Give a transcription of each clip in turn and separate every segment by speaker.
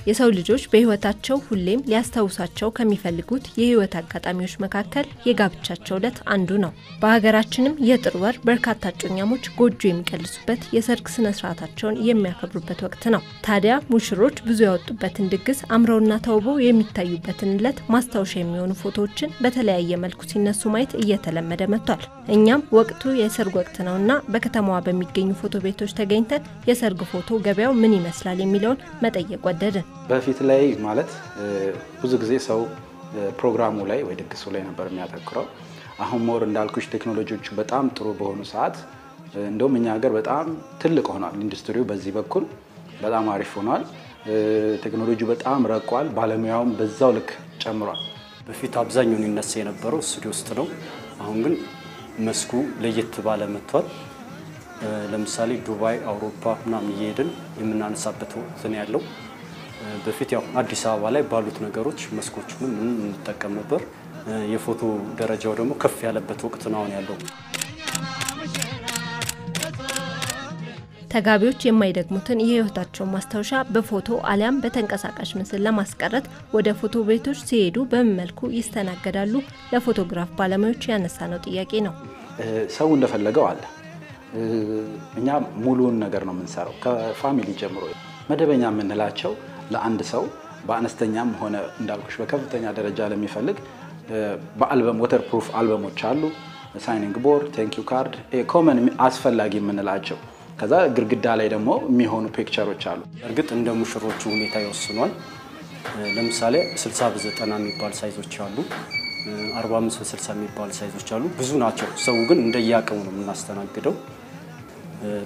Speaker 1: የሰው ልጆች በህይወታቸው ሁሌም ሊያስታውሳቸው ከሚፈልጉት የህይወት አጋጣሚዎች መካከል የጋብቻቸው ዕለት አንዱ ነው። በሀገራችንም የጥር ወር በርካታ እጮኛሞች ጎጆ የሚቀልሱበት የሰርግ ስነ ስርዓታቸውን የሚያከብሩበት ወቅት ነው። ታዲያ ሙሽሮች ብዙ ያወጡበትን ድግስ አምረውና ተውበው የሚታዩበትን ዕለት ማስታወሻ የሚሆኑ ፎቶዎችን በተለያየ መልኩ ሲነሱ ማየት እየተለመደ መጥቷል። እኛም ወቅቱ የሰርግ ወቅት ነውና በከተማዋ በሚገኙ ፎቶ ቤቶች ተገኝተን የሰርግ ፎቶ ገበያው ምን ይመስላል የሚለውን መጠየቅ ወደድን።
Speaker 2: በፊት ላይ ማለት ብዙ ጊዜ ሰው ፕሮግራሙ ላይ ወይ ድግሱ ላይ ነበር የሚያተኩረው። አሁን ሞር እንዳልኩሽ ቴክኖሎጂዎቹ በጣም ጥሩ በሆኑ ሰዓት እንደውም እኛ ሀገር በጣም ትልቅ ሆኗል። ኢንዱስትሪው በዚህ በኩል በጣም አሪፍ ሆኗል። ቴክኖሎጂው በጣም ረቋል። ባለሙያውም በዛው ልክ ጨምሯል።
Speaker 3: በፊት አብዛኛውን ይነሳ የነበረው ስቱዲዮ ውስጥ ነው። አሁን ግን መስኩ ለየት ባለ መጥቷል። ለምሳሌ ዱባይ፣ አውሮፓ ምናምን እየሄድን የምናነሳበት ወቅት ነው ያለው። በፊት ያው አዲስ አበባ ላይ ባሉት ነገሮች መስኮቹን እንጠቀም ነበር። የፎቶ ደረጃው ደግሞ ከፍ ያለበት ወቅት ነው ያለው።
Speaker 1: ተጋቢዎች የማይደግሙትን የህይወታቸውን ማስታወሻ በፎቶ አሊያም በተንቀሳቃሽ ምስል ለማስቀረት ወደ ፎቶ ቤቶች ሲሄዱ በምን መልኩ ይስተናገዳሉ? ለፎቶግራፍ ባለሙያዎች ያነሳነው ጥያቄ ነው።
Speaker 2: ሰው እንደፈለገው አለ። እኛ ሙሉውን ነገር ነው የምንሰራው ከፋሚሊ ጀምሮ። መደበኛ የምንላቸው ለአንድ ሰው በአነስተኛም ሆነ እንዳልኩሽ በከፍተኛ ደረጃ ለሚፈልግ በአልበም ወተርፕሩፍ አልበሞች አሉ። ሳይኒንግ ቦርድ፣ ቴንክ ዩ ካርድ፣ ኮመን አስፈላጊ የምንላቸው። ከዛ ግርግዳ ላይ ደግሞ የሚሆኑ ፒክቸሮች አሉ።
Speaker 3: እርግጥ እንደ ሙሽሮቹ ሁኔታ ይወስኗል። ለምሳሌ 60 በ90 የሚባል ሳይዞች አሉ። 45 በ60 የሚባል ሳይዞች አሉ። ብዙ ናቸው። ሰው ግን እንደያቀሙ ነው የምናስተናግደው።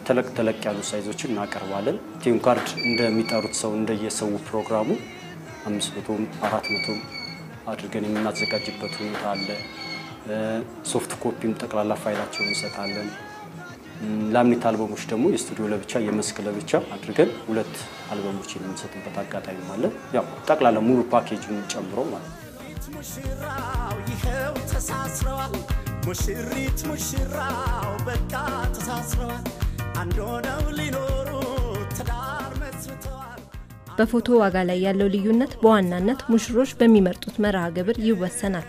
Speaker 3: ተለቅ ያሉ ሳይዞችን እናቀርባለን። ቴም ካርድ እንደሚጠሩት ሰው እንደየሰው ፕሮግራሙ 500 400 አድርገን የምናዘጋጅበት ሁኔታ አለ። ሶፍት ኮፒም ጠቅላላ ፋይላቸውን እንሰጣለን። ላሚኔት አልበሞች ደግሞ የስቱዲዮ ለብቻ የመስክ ለብቻ አድርገን 2 አልበሞችን የምንሰጥበት አጋጣሚ ማለት ያው ጠቅላላ ሙሉ ፓኬጁን ጨምሮ ማለት ሙሽራው ይሄው ተሳስረዋል። ሙሽሪት ሙሽራው በቃ ተሳስረዋል። አንድ ሆነው ሊኖሩ ትዳር መስርተዋል።
Speaker 1: በፎቶ ዋጋ ላይ ያለው ልዩነት በዋናነት ሙሽሮች በሚመርጡት መርሃ ግብር ይወሰናል።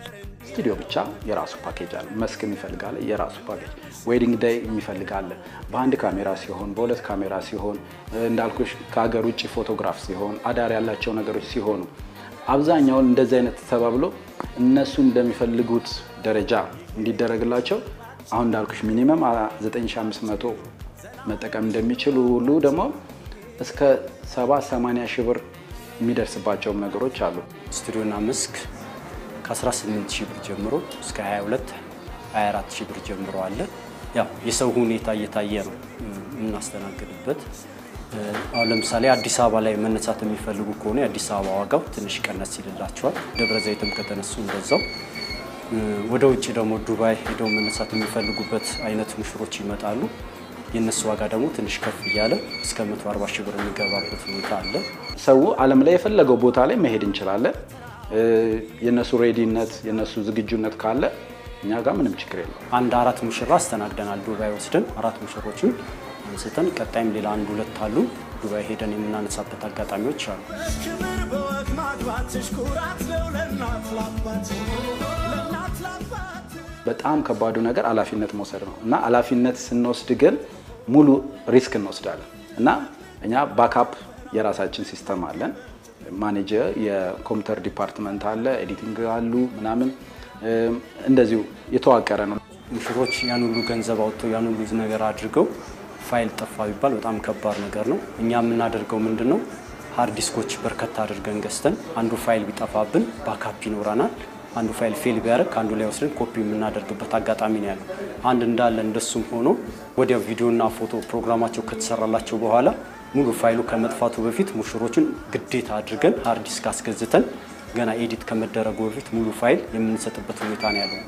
Speaker 2: ስቱዲዮ ብቻ የራሱ ፓኬጅ አለ። መስክ የሚፈልጋል የራሱ ፓኬጅ፣ ዌዲንግ ዴይ የሚፈልጋል በአንድ ካሜራ ሲሆን በሁለት ካሜራ ሲሆን እንዳልኩሽ ከሀገር ውጪ ፎቶግራፍ ሲሆን አዳር ያላቸው ነገሮች ሲሆኑ አብዛኛው እንደዚህ አይነት ተባብሎ እነሱ እንደሚፈልጉት ደረጃ እንዲደረግላቸው አሁን እንዳልኩሽ ሚኒመም 9500 መጠቀም እንደሚችሉ ሁሉ ደግሞ እስከ 70-80 ሺህ ብር የሚደርስባቸው ነገሮች አሉ። ስቱዲዮና መስክ ከ18000 ብር ጀምሮ እስከ 22-24000 ብር ጀምሮ አለ። ያው የሰው ሁኔታ እየታየ ነው እናስተናግድበት። አሁን ለምሳሌ አዲስ አበባ ላይ መነሳት የሚፈልጉ ከሆነ አዲስ አበባ ዋጋው ትንሽ ቀነስ ይልላቸዋል። ደብረ ዘይትም ከተነሱ እንደዛው። ወደ ውጪ ደግሞ ዱባይ ሄደው መነሳት የሚፈልጉበት አይነት ሙሽሮች ይመጣሉ። የነሱ ዋጋ ደግሞ ትንሽ ከፍ ይያለ እስከ 140 ሺህ ብር የሚገባበት ሁኔታ አለ። ሰው ዓለም ላይ የፈለገው ቦታ ላይ መሄድ እንችላለን። የነሱ ሬዲነት የነሱ ዝግጁነት ካለ እኛ ጋር ምንም ችግር የለም። አንድ 4 ሙሽራ አስተናግደናል። ዱባይ ወስደን 4 ሙሽሮችን አንስተን ቀጣይም ሌላ 1-2 አሉ ዱባይ ሄደን የምናነሳበት አጋጣሚዎች አሉ። በጣም ከባዱ ነገር ኃላፊነት መውሰድ ነው እና ኃላፊነት ስንወስድ ግን ሙሉ ሪስክ እንወስዳለን እና እኛ ባክአፕ የራሳችን ሲስተም አለን። ማኔጀር የኮምፒውተር ዲፓርትመንት አለ፣ ኤዲቲንግ አሉ ምናምን እንደዚሁ የተዋቀረ ነው። ሙሽሮች ያን ሁሉ ገንዘብ አውጥተው ያን ሁሉ ነገር አድርገው ፋይል ጠፋ ቢባል በጣም ከባድ ነገር ነው። እኛ የምናደርገው ምንድነው ሃርድ ዲስኮች በርከት አድርገን ገዝተን አንዱ ፋይል ቢጠፋብን ባክአፕ ይኖራናል። አንዱ ፋይል ፌል ቢያደርግ አንዱ ላይ ወስደን ኮፒ የምናደርግበት አጋጣሚ ነው ያለው። አንድ እንዳለ እንደሱም ሆኖ ወዲያው ቪዲዮና ፎቶ ፕሮግራማቸው ከተሰራላቸው በኋላ ሙሉ ፋይሉ ከመጥፋቱ በፊት ሙሽሮችን ግዴታ አድርገን ሃርድ ዲስክ አስገዝተን ገና ኤዲት ከመደረጉ በፊት ሙሉ ፋይል የምንሰጥበት ሁኔታ ነው ያለው።